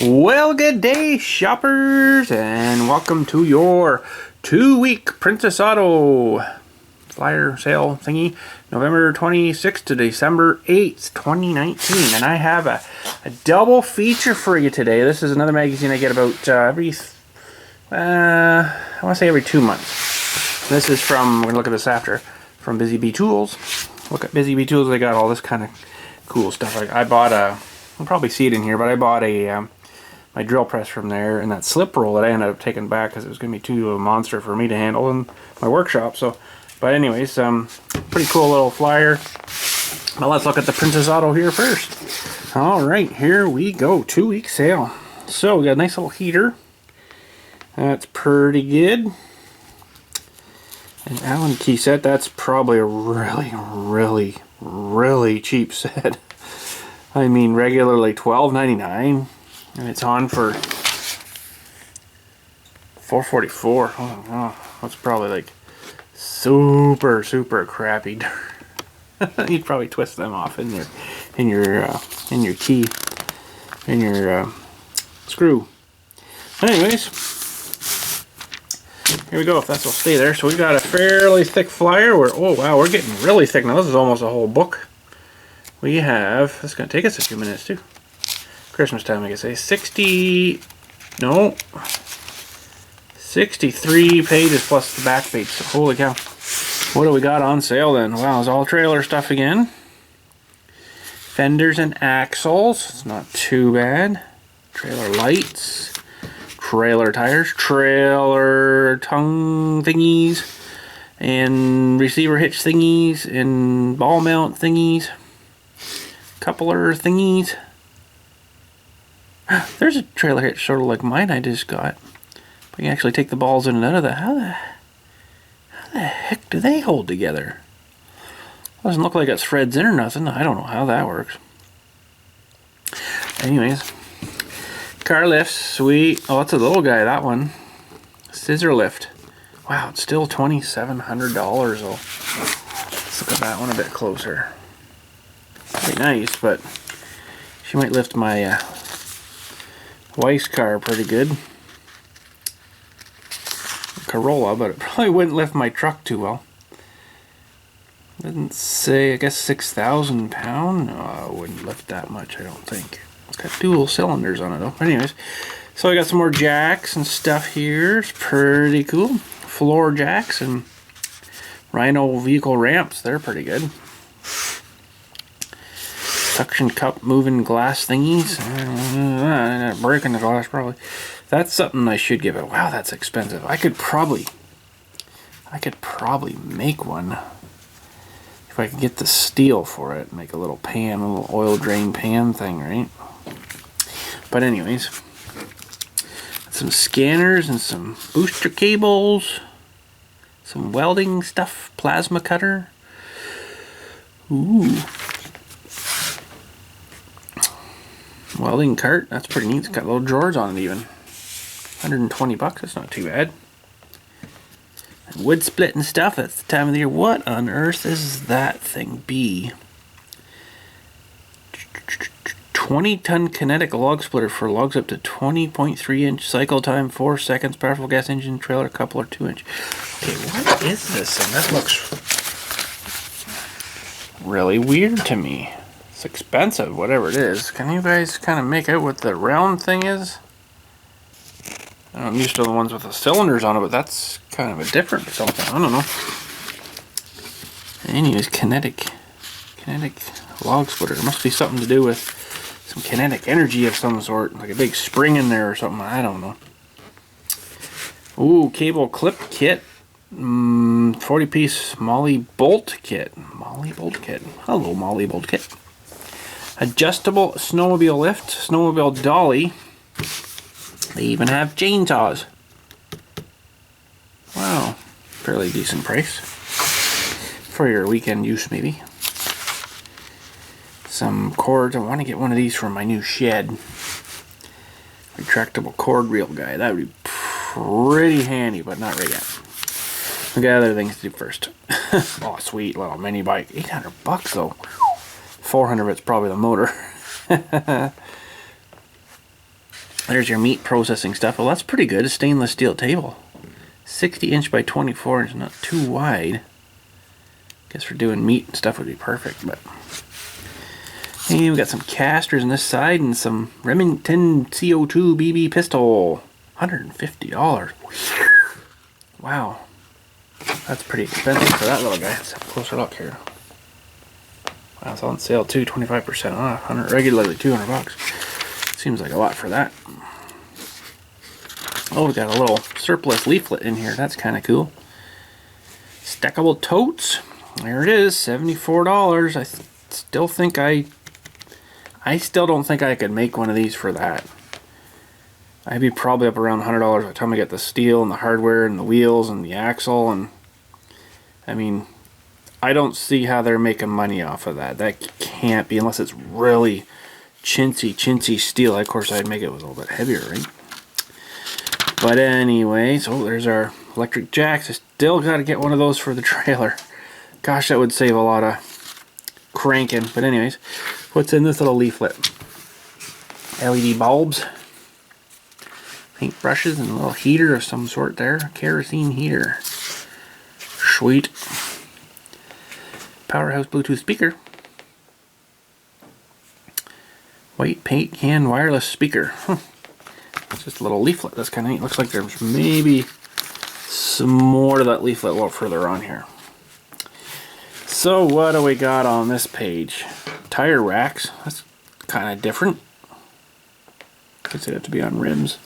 Well, good day, shoppers, and welcome to your 2-week Princess Auto flyer sale thingy, November 26th to December 8th, 2019. And I have a double feature for you today. This is another magazine I get about I want to say every 2 months. This is from, we're going to look at this after, from Busy Bee Tools. Look at Busy Bee Tools, they got all this kind of cool stuff. I bought a, you'll probably see it in here, but I bought a my drill press from there, and that slip roll that I ended up taking back because it was going to be too monster for me to handle in my workshop. So, but anyways, pretty cool little flyer. Well, let's look at the Princess Auto here first. All right, here we go. 2-week sale. So we got a nice little heater. That's pretty good. An Allen key set. That's probably a really cheap set. I mean, regularly $12.99. And it's on for $4.44. Oh, that's probably like super crappy. You'd probably twist them off in your key, in your screw. Anyways, here we go. If that will stay there. So we got a fairly thick flyer. Oh wow, we're getting really thick now. This is almost a whole book. We have. It's gonna take us a few minutes too. Christmas time, I guess. 63 pages plus the back page. So holy cow. What do we got on sale then? Wow, it's all trailer stuff again. Fenders and axles. It's not too bad. Trailer lights. Trailer tires. Trailer tongue thingies. And receiver hitch thingies. And ball mount thingies. Coupler thingies. There's a trailer hitch sort of like mine I just got. But you can actually take the balls in and out of that. How the heck do they hold together? Doesn't look like it threads in or nothing. I don't know how that works. Anyways. Car lifts, sweet. Oh, it's a little guy, that one. Scissor lift. Wow, it's still $2,700 though. Let's look at that one a bit closer. Pretty nice, but she might lift my wife's car pretty good. Corolla, but it probably wouldn't lift my truck too well. Doesn't say, I guess 6,000 pound? No, it wouldn't lift that much, I don't think. It's got dual cylinders on it though. But anyways, so I got some more jacks and stuff here. It's pretty cool. Floor jacks and Rhino vehicle ramps. They're pretty good. Suction cup moving glass thingies. Breaking the glass probably. That's something I should give it. Wow, that's expensive. I could probably make one if I could get the steel for it. Make a little pan, a little oil drain pan thing, right? But anyways, some scanners and some booster cables, some welding stuff, plasma cutter. Ooh. Welding cart, that's pretty neat. It's got little drawers on it even. 120 bucks, that's not too bad. And wood split and stuff, that's the time of the year. What on earth is that thing be? 20-ton kinetic log splitter for logs up to 20.3-inch cycle time, 4 seconds, powerful gas engine, trailer coupler, 2-inch. Okay, what is this thing? That looks really weird to me. It's expensive, whatever it is. Can you guys kind of make out what the round thing is? I'm used to the ones with the cylinders on it, but that's kind of a different something. I don't know. Anyways, kinetic log splitter. There must be something to do with some kinetic energy of some sort, like a big spring in there or something. I don't know. Ooh, cable clip kit. 40-piece Molly bolt kit. Molly bolt kit. Hello, Molly bolt kit. Adjustable snowmobile lift, snowmobile dolly. They even have chainsaws. Wow, fairly decent price for your weekend use maybe. Some cords. I want to get one of these for my new shed. Retractable cord reel guy. That would be pretty handy, but not right yet. We got other things to do first. Oh, sweet little mini bike. 800 bucks though. 400 of it's probably the motor. There's your meat processing stuff. Well, that's pretty good. A stainless steel table. 60 inch by 24 inch, not too wide. Guess for doing meat and stuff would be perfect, but. Hey, we got some casters on this side and some Remington CO2 BB pistol. $150. Wow. That's pretty expensive for that little guy. Let's have a closer look here. Wow, it's on sale too, 25% off. Regularly $200. Seems like a lot for that. Oh, we got a little surplus leaflet in here. That's kind of cool. Stackable totes. There it is, $74. I still don't think I could make one of these for that. I'd be probably up around $100 by the time I get the steel and the hardware and the wheels and the axle, and I mean, I don't see how they're making money off of that. That can't be, unless it's really chintzy steel. Of course, I'd make it with a little bit heavier, right? But anyway, so there's our electric jacks. I still got to get one of those for the trailer. Gosh, that would save a lot of cranking. But anyways, what's in this little leaflet? LED bulbs, paint brushes, and a little heater of some sort there. Kerosene heater. Sweet. Powerhouse Bluetooth speaker. White paint can wireless speaker. It's just a little leaflet. That's kind of neat. Looks like there's maybe some more to that leaflet a little further on here. So what do we got on this page? Tire racks. That's kind of different. Guess it'd have to be on rims.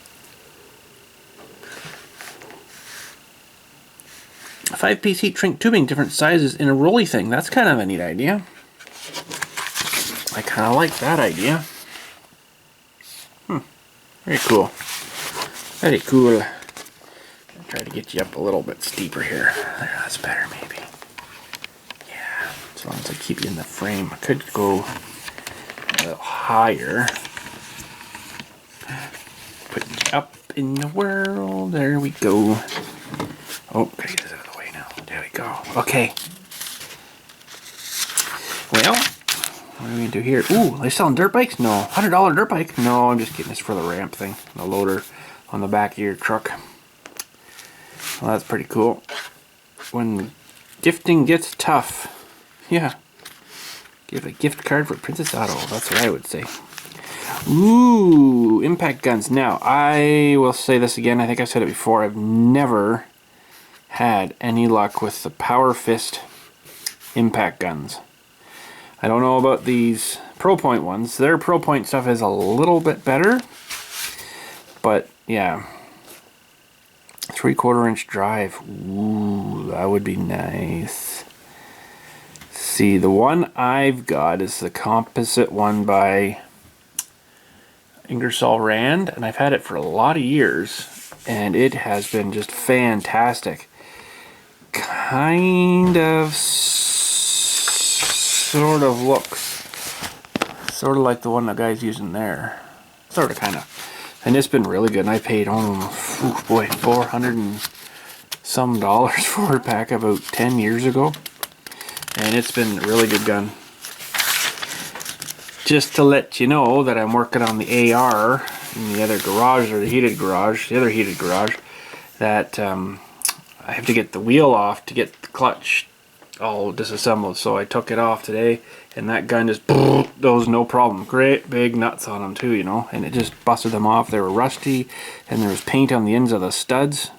5-piece heat shrink tubing, different sizes in a rolly thing. That's kind of a neat idea. I kind of like that idea. Very cool. Very cool. I'll try to get you up a little bit steeper here. There, that's better maybe. Yeah, as long as I keep you in the frame. I could go a little higher. Put you up in the world. There we go. Oh, gotta get this out of the way now. There we go. Okay. Well, what are we gonna do here? Ooh, they selling dirt bikes? No. $100 dirt bike? No, I'm just kidding. It's for the ramp thing. The loader on the back of your truck. Well, that's pretty cool. When gifting gets tough. Yeah. Give a gift card for Princess Auto. That's what I would say. Ooh, impact guns. Now, I will say this again. I think I've said it before. I've never had any luck with the Power Fist impact guns. I don't know about these Pro Point ones. Their Pro Point stuff is a little bit better. But, yeah. 3/4 inch drive. Ooh, that would be nice. See, the one I've got is the composite one by Ingersoll Rand. And I've had it for a lot of years. And it has been just fantastic. Kind of sort of looks sort of like the one the guy's using there. Sort of, kind of. And it's been really good. And I paid, oh boy, $400 and some for it back about 10 years ago. And it's been a really good gun. Just to let you know that I'm working on the AR in the other garage, or the other heated garage, that I have to get the wheel off to get the clutch all disassembled. So I took it off today, and that gun just goes no problem. Great big nuts on them too, you know, and it just busted them off. They were rusty, and there was paint on the ends of the studs.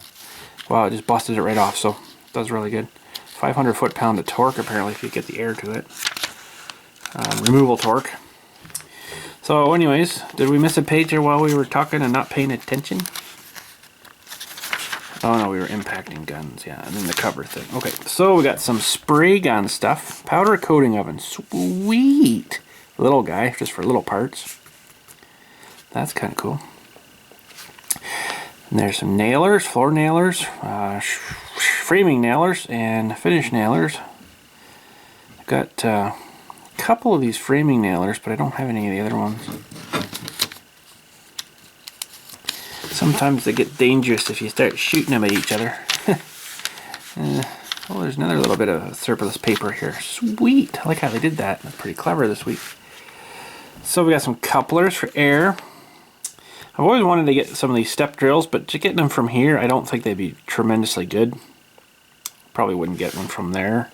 Wow, it just busted it right off, so it does really good. 500 foot-pound of torque, apparently, if you get the air to it. Removal torque. So anyways, did we miss a page here while we were talking and not paying attention? Oh no, we were impacting guns, yeah, and then the cover thing. Okay, so we got some spray gun stuff. Powder coating oven, sweet! Little guy, just for little parts. That's kind of cool. And there's some nailers, floor nailers, framing nailers, and finish nailers. I've got a couple of these framing nailers, but I don't have any of the other ones. Sometimes they get dangerous if you start shooting them at each other. Oh, there's another little bit of surplus paper here. Sweet! I like how they did that. That's pretty clever this week. So we got some couplers for air. I've always wanted to get some of these step drills, but to get them from here, I don't think they'd be tremendously good. Probably wouldn't get one from there.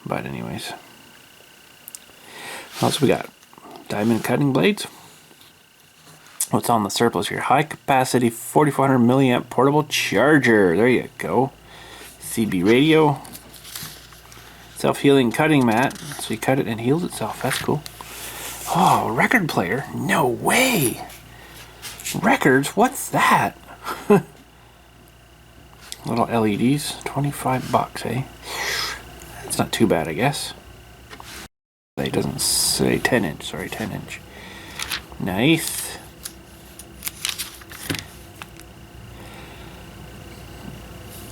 But anyways. What else we got? Diamond cutting blades. What's on the surplus here? High capacity 4400 milliamp portable charger. There you go. CB radio. Self-healing cutting mat. So you cut it and heals itself. That's cool. Oh, record player? No way! Records? What's that? Little LEDs. 25 bucks, eh? That's not too bad, I guess. It doesn't say 10 inch. Sorry, 10 inch. Nice.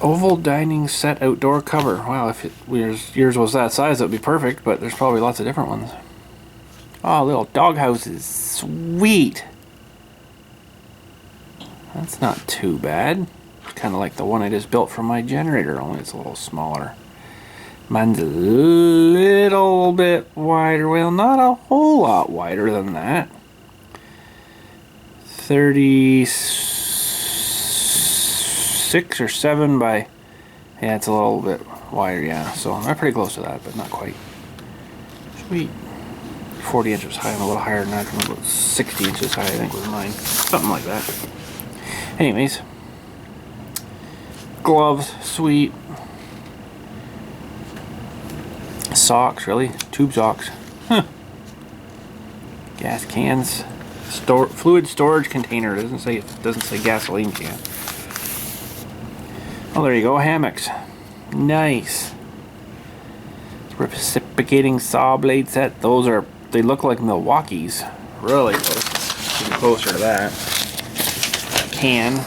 Oval dining set outdoor cover. Wow, if yours was that size, that would be perfect, but there's probably lots of different ones. Oh, little dog houses. Sweet. That's not too bad. Kind of like the one I just built for my generator, only it's a little smaller. Mine's a little bit wider. Well, not a whole lot wider than that. 36 or 7 by... Yeah, it's a little bit wider, yeah. So I'm pretty close to that, but not quite. Sweet. 40 inches high. I'm a little higher than that. I'm about 60 inches high, I think, was mine. Something like that. Anyways. Gloves. Sweet. Socks, really? Tube socks. Huh. Gas cans. Fluid storage container. It doesn't say gasoline can. Oh, there you go. Hammocks. Nice. Reciprocating saw blade set. They look like Milwaukee's. Really close. Even closer to that. Can.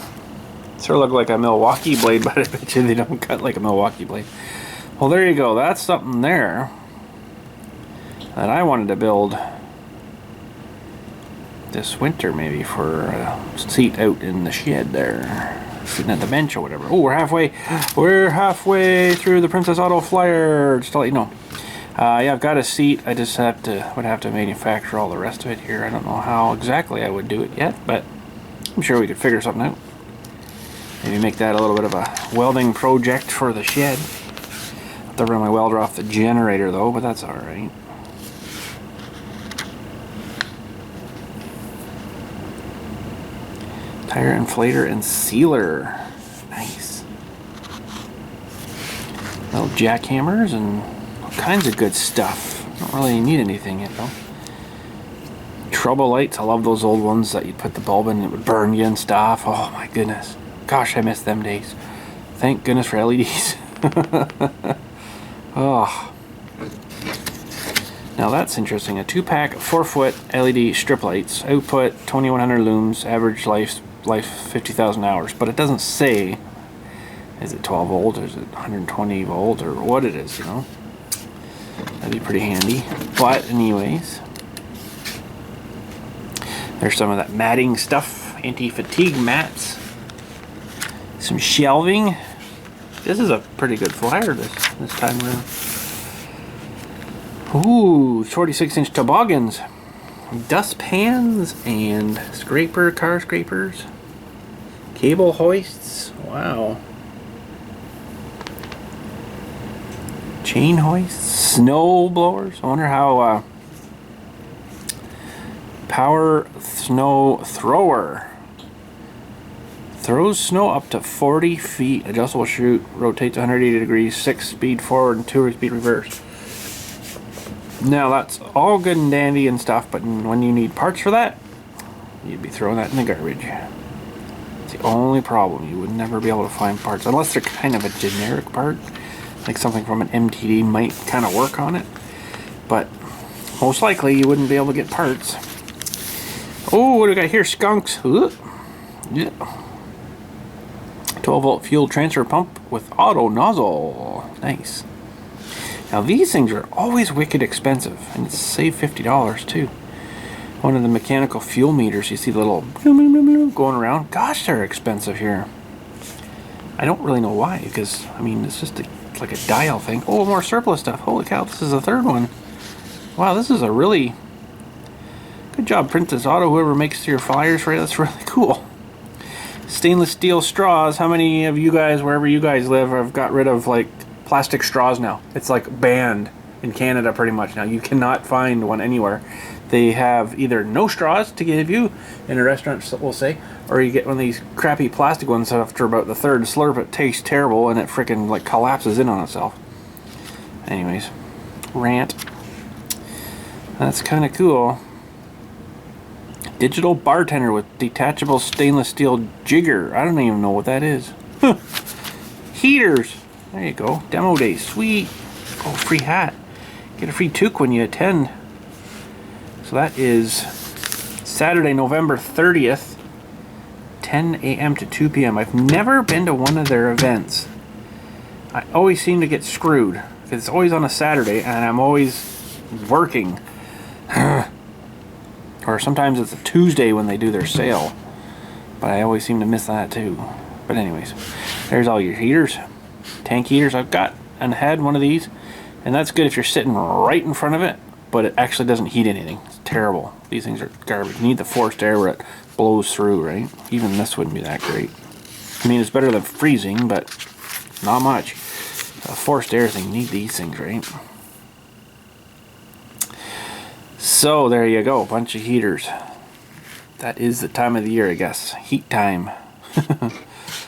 Sort of look like a Milwaukee blade, but I bet you they don't cut like a Milwaukee blade. Well, there you go. That's something there that I wanted to build this winter, maybe for a seat out in the shed there, sitting at the bench or whatever. Oh, we're halfway through the Princess Auto Flyer. Just to let you know. Yeah, I've got a seat. I just would have to manufacture all the rest of it here. I don't know how exactly I would do it yet, but I'm sure we could figure something out. Maybe make that a little bit of a welding project for the shed. Have to run my welder off the generator though, but that's alright. Tire inflator and sealer. Nice. Little jackhammers and all kinds of good stuff. Don't really need anything yet though. Trouble lights. I love those old ones that you'd put the bulb in and it would burn you and stuff. Oh my goodness. Gosh, I miss them days. Thank goodness for LEDs. Oh. Now that's interesting. A 2-pack 4-foot LED strip lights. Output 2100 looms. Average life 50,000 hours. But it doesn't say, is it 12 volt or is it 120 volt or what it is, you know. That'd be pretty handy. But anyways, there's some of that matting stuff. Anti-fatigue mats. Some shelving. This is a pretty good flyer this time around. Ooh, 46-inch toboggans. Dust pans and car scrapers. Cable hoists. Wow. Chain hoists. Snow blowers. I wonder how power snow thrower. Throws snow up to 40 feet. Adjustable chute. Rotates 180 degrees. 6-speed forward and 2-speed reverse. Now that's all good and dandy and stuff, but when you need parts for that, you'd be throwing that in the garbage. It's the only problem. You would never be able to find parts, unless they're kind of a generic part, like something from an MTD might kind of work on it. But most likely you wouldn't be able to get parts. Oh, what do we got here? Skunks. Ooh. Yeah. 12-volt fuel transfer pump with auto nozzle. Nice. Now these things are always wicked expensive, and it's save $50 too. One of the mechanical fuel meters, you see the little going around. Gosh, they're expensive here. I don't really know why, because I mean it's just like a dial thing. Oh, more surplus stuff. Holy cow, this is the third one. Wow, this is a really Good job, Princess Auto, whoever makes your flyers for you. That's really cool. Stainless steel straws. How many of you guys, wherever you guys live, have got rid of like plastic straws now? It's like banned in Canada pretty much now. You cannot find one anywhere. They have either no straws to give you in a restaurant, we'll say, or you get one of these crappy plastic ones that after about the third slurp it tastes terrible and it freaking like collapses in on itself. Anyways, rant. That's kind of cool. Digital bartender with detachable stainless steel jigger. I don't even know what that is. Heaters. There you go. Demo day. Sweet. Oh, free hat. Get a free toque when you attend. So that is Saturday, November 30th, 10 a.m. to 2 p.m. I've never been to one of their events. I always seem to get screwed because it's always on a Saturday and I'm always working. Or sometimes it's a Tuesday when they do their sale. But I always seem to miss that too. But anyways, there's all your heaters. Tank heaters. I've got and had one of these. And that's good if you're sitting right in front of it. But it actually doesn't heat anything. It's terrible. These things are garbage. You need the forced air where it blows through, right? Even this wouldn't be that great. I mean, it's better than freezing, but not much. A forced air thing, you need these things, right? So, there you go. Bunch of heaters. That is the time of the year, I guess. Heat time.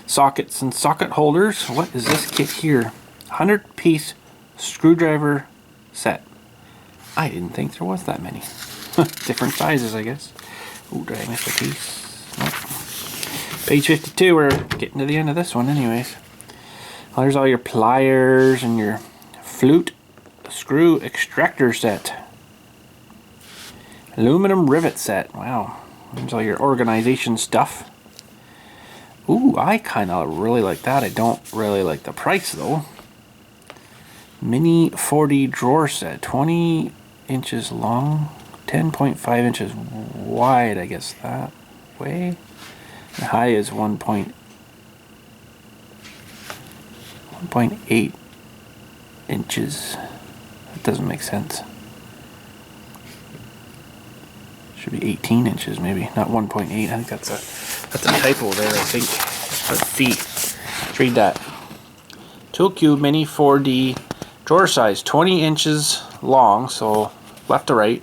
Sockets and socket holders. What is this kit here? 100-piece screwdriver set. I didn't think there was that many. Different sizes, I guess. Ooh, did I miss a piece? Nope. Page 52, we're getting to the end of this one anyways. Well, there's all your pliers and your flute screw extractor set. Aluminum rivet set. Wow. There's all your organization stuff. Ooh, I kind of really like that. I don't really like the price though. Mini 4D drawer set. 20 inches long. 10.5 inches wide, I guess that way. The high is 1.8 inches. That doesn't make sense. Should be 18 inches maybe, not 1.8. I think that's a typo there, I think. Let's see. Let's read that. Tool Cube Mini 4D drawer size, 20 inches long, so left to right.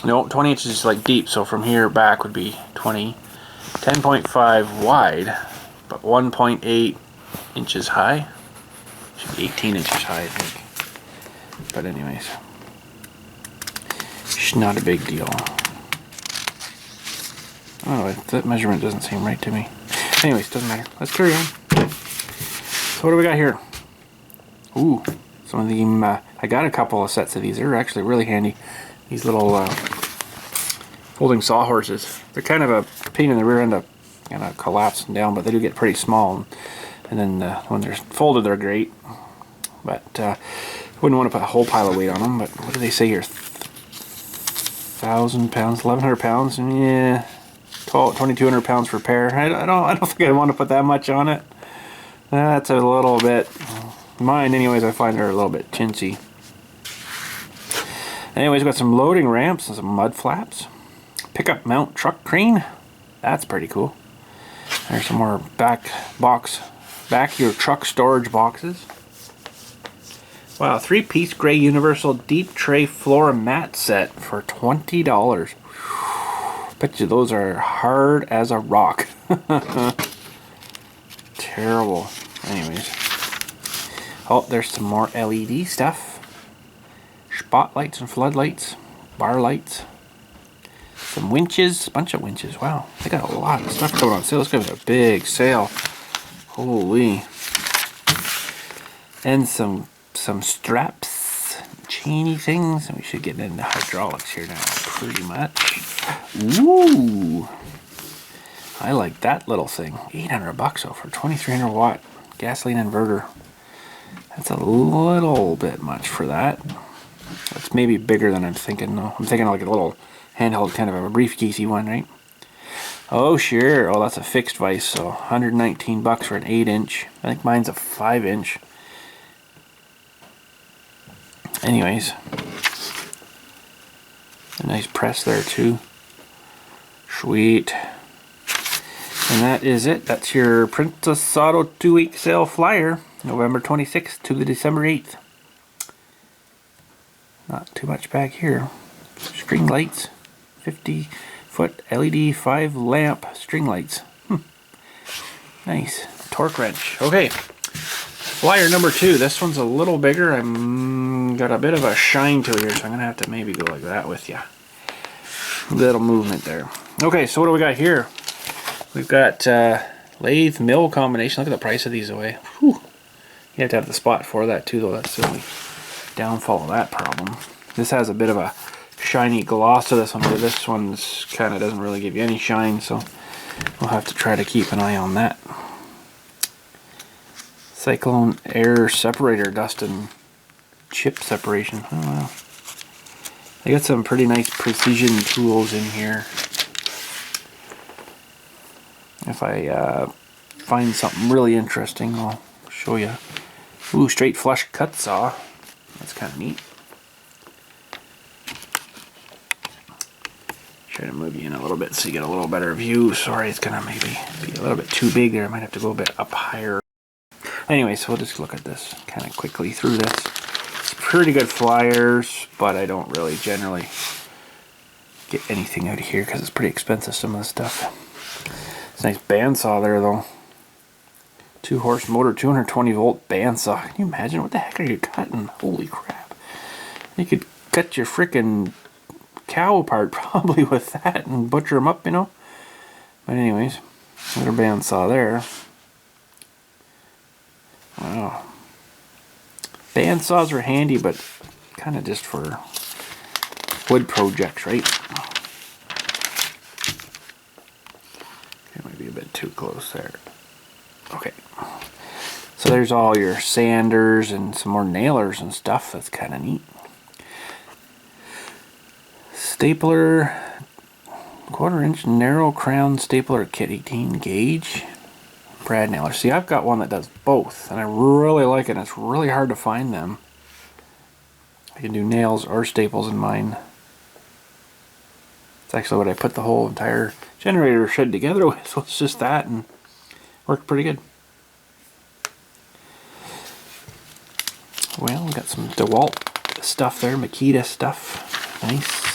No, 20 inches is like deep, so from here back would be 20. 10.5 wide, but 1.8 inches high. Should be 18 inches high, I think. But anyways, it's not a big deal. Oh, that measurement doesn't seem right to me. Anyways, doesn't matter. Let's carry on. So what do we got here? Ooh, some of them, I got a couple of sets of these. They're actually really handy. These little folding sawhorses. They're kind of a pain in the rear end of kind of collapsing down, but they do get pretty small. And then when they're folded, they're great. But wouldn't want to put a whole pile of weight on them. But what do they say here? 1,000 pounds, 1,100 pounds. Yeah, 2,200 pounds per pair. I don't think I want to put that much on it. That's a little bit. Mine, anyways, I find they're a little bit chintzy. Anyways, we've got some loading ramps and some mud flaps. Pickup mount truck crane. That's pretty cool. There's some more back your truck storage boxes. Wow, 3-piece gray universal deep tray floor mat set for $20. Bet you those are hard as a rock. Terrible. Anyways. Oh, there's some more LED stuff. Spotlights and floodlights. Bar lights. Some winches. A bunch of winches. Wow. They got a lot of stuff going on sale. This guy's a big sale. Holy. And some straps. Chainy things. And we should get into hydraulics here now. Pretty much. Ooh. I like that little thing. $800 though for 2,300 watt gasoline inverter. That's a little bit much for that. That's maybe bigger than I'm thinking though. I'm thinking like a little handheld kind of a briefcasey one, right? Oh sure. Oh, that's a fixed vise, so $119 for an 8-inch. I think mine's a 5-inch. Anyways. A nice press there too. Sweet. And that is it. That's your Princess Auto 2-week sale flyer, November 26th to the December 8th. Not too much back here. String lights, 50-foot LED 5 lamp string lights. Nice. Torque wrench. Okay. Flyer number 2. This one's a little bigger. I'm got a bit of a shine to it here, so I'm gonna have to maybe go like that with you. Little movement there. Okay, so what do we got here? We've got lathe mill combination. Look at the price of these away. Whew. You have to have the spot for that too, though. That's the only downfall of that problem. This has a bit of a shiny gloss to this one, where this one's kind of doesn't really give you any shine, so we'll have to try to keep an eye on that. Cyclone air separator, dust and chip separation. Oh wow. They got some pretty nice precision tools in here. If I find something really interesting, I'll show you. Ooh, straight flush cut saw. That's kind of neat. Try to move you in a little bit so you get a little better view. Sorry, it's gonna maybe be a little bit too big there. I might have to go a bit up higher. Anyway, so we'll just look at this kind of quickly through this. It's pretty good flyers, but I don't really generally get anything out of here because it's pretty expensive, some of the stuff. It's a nice bandsaw there though. 2-horse motor, 220 volt bandsaw. Can you imagine what the heck are you cutting? Holy crap. You could cut your frickin' cow apart probably with that and butcher them up, you know. But anyways, another bandsaw there. Wow. Bandsaws are handy, but kind of just for wood projects, right? It might be a bit too close there. Okay. So there's all your sanders and some more nailers and stuff. That's kind of neat. Stapler, 1/4-inch narrow crown stapler kit, 18 gauge. Brad nailer. See, I've got one that does both, and I really like it. It's really hard to find them. I can do nails or staples in mine. It's actually what I put the whole entire generator shed together with, so it's just that, and worked pretty good. Well, we got some DeWalt stuff there, Makita stuff. Nice.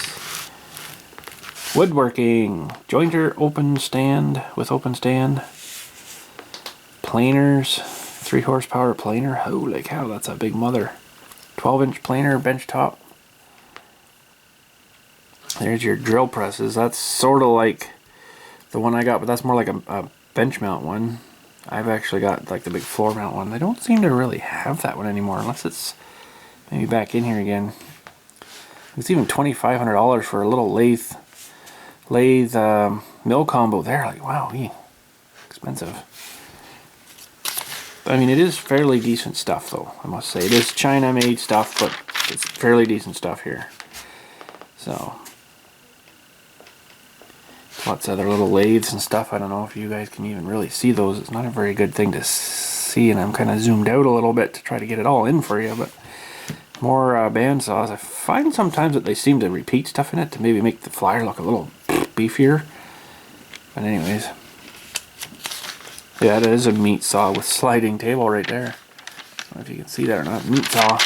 Woodworking, jointer open stand with open stand. Planers, 3 horsepower planer. Holy cow, that's a big mother. 12-inch planer, bench top. There's your drill presses. That's sort of like the one I got, but that's more like a bench mount one. I've actually got like the big floor mount one. They don't seem to really have that one anymore, unless it's maybe back in here again. It's even $2,500 for a little lathe mill combo there. Like, wow, expensive. I mean, it is fairly decent stuff, though, I must say. It is China-made stuff, but it's fairly decent stuff here. So, lots of other little lathes and stuff. I don't know if you guys can even really see those. It's not a very good thing to see, and I'm kind of zoomed out a little bit to try to get it all in for you, but more bandsaws. I find sometimes that they seem to repeat stuff in it to maybe make the flyer look a little beefier. But anyways. Yeah, it is a meat saw with sliding table right there. I don't know if you can see that or not. Meat saw.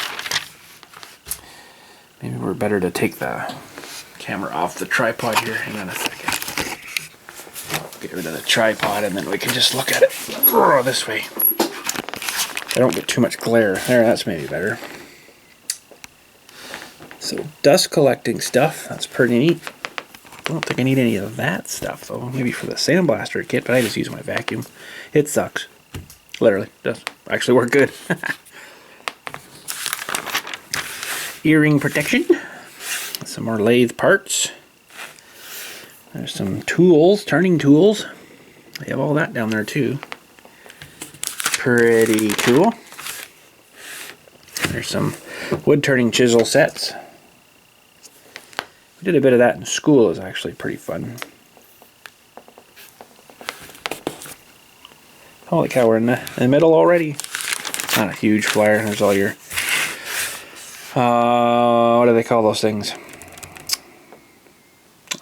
Maybe we're better to take the camera off the tripod here. Hang on a second. Get rid of the tripod and then we can just look at it this way. I don't get too much glare. There, that's maybe better. So dust collecting stuff. That's pretty neat. I don't think I need any of that stuff though. Maybe for the sandblaster kit, but I just use my vacuum. It sucks. Literally. Does actually work good. Earring protection. Some more lathe parts. There's some tools, turning tools. They have all that down there too. Pretty cool. There's some wood turning chisel sets. We did a bit of that in school. It was actually pretty fun. Holy cow, we're in the middle already. Not a huge flyer. There's all your, what do they call those things?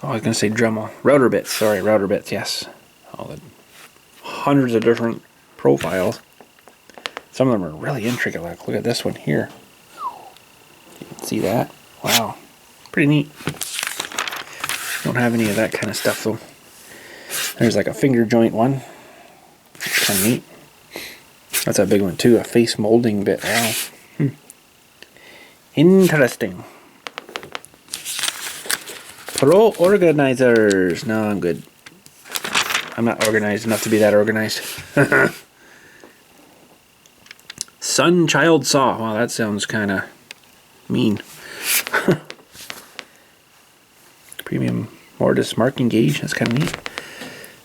I was going to say Dremel. Router bits, sorry, router bits, yes. All the hundreds of different profiles. Some of them are really intricate. Like, look at this one here. You can see that. Wow. Pretty neat. Don't have any of that kind of stuff though. There's like a finger joint one. Kind of neat. That's a big one too. A face molding bit. Wow. Interesting. Pro organizers. No, I'm good. I'm not organized enough to be that organized. Sun Child Saw. Wow, that sounds kind of mean. Premium mortise marking gauge. That's kind of neat.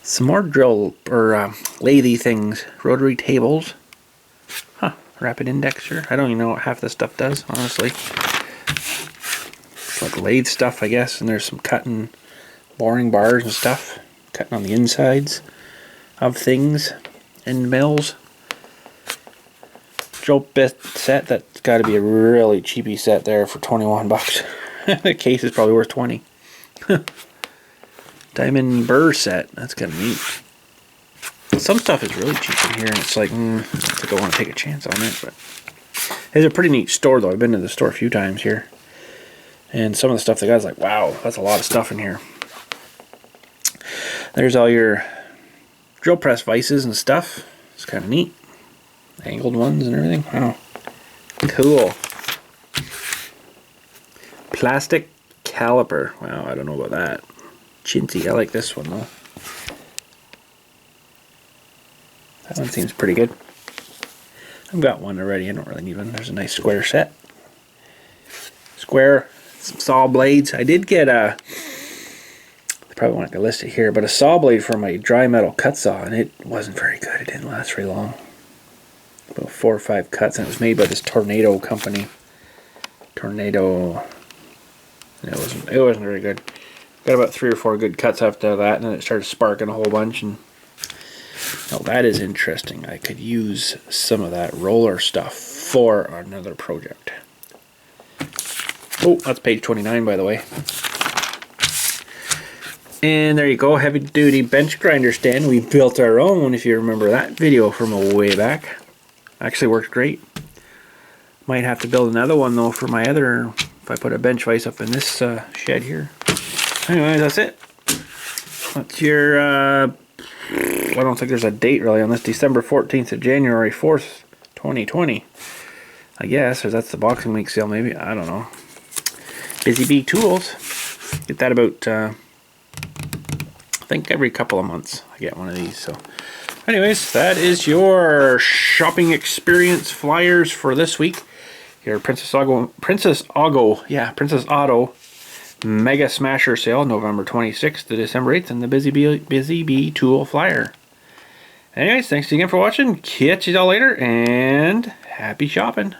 Some more drill or lathe things. Rotary tables. Huh. Rapid indexer. I don't even know what half this stuff does, honestly. It's like lathe stuff, I guess. And there's some cutting, boring bars and stuff. Cutting on the insides of things. End mills. Drill bit set. That's got to be a really cheapy set there for 21 bucks. The case is probably worth 20. Diamond burr set. That's kind of neat. Some stuff is really cheap in here, and it's like, I think I want to take a chance on it. But it's a pretty neat store, though. I've been to the store a few times here, and some of the stuff they got is like, wow, that's a lot of stuff in here. There's all your drill press vices and stuff. It's kind of neat. Angled ones and everything. Wow, cool. Plastic caliper. Wow, I don't know about that. Chintzy. I like this one though. That one seems pretty good. I've got one already. I don't really need one. There's a nice square set. Square, some saw blades. I did get a, I probably won't list it here, but a saw blade for my dry metal cut saw, and it wasn't very good. It didn't last very long. About 4 or 5 cuts, and it was made by this Tornado company. Tornado. It wasn't very good. Got about 3 or 4 good cuts after that, and then it started sparking a whole bunch. And oh, that is interesting. I could use some of that roller stuff for another project. Oh, that's page 29, by the way. And there you go, heavy duty bench grinder stand. We built our own, if you remember that video from a way back. Actually worked great. Might have to build another one though for my other, if I put a bench vise up in this shed here. Anyway, that's it. That's your, I don't think there's a date really on this, December 14th to January 4th, 2020. I guess, or that's the Boxing Week sale maybe, I don't know. Busy Bee Tools. Get that about, I think every couple of months I get one of these. So anyways, that is your shopping experience flyers for this week. Your Princess Auto Mega Smasher sale, November 26th to December 8th, and the Busy Bee Tool flyer. Anyways, thanks again for watching. Catch you all later, and happy shopping.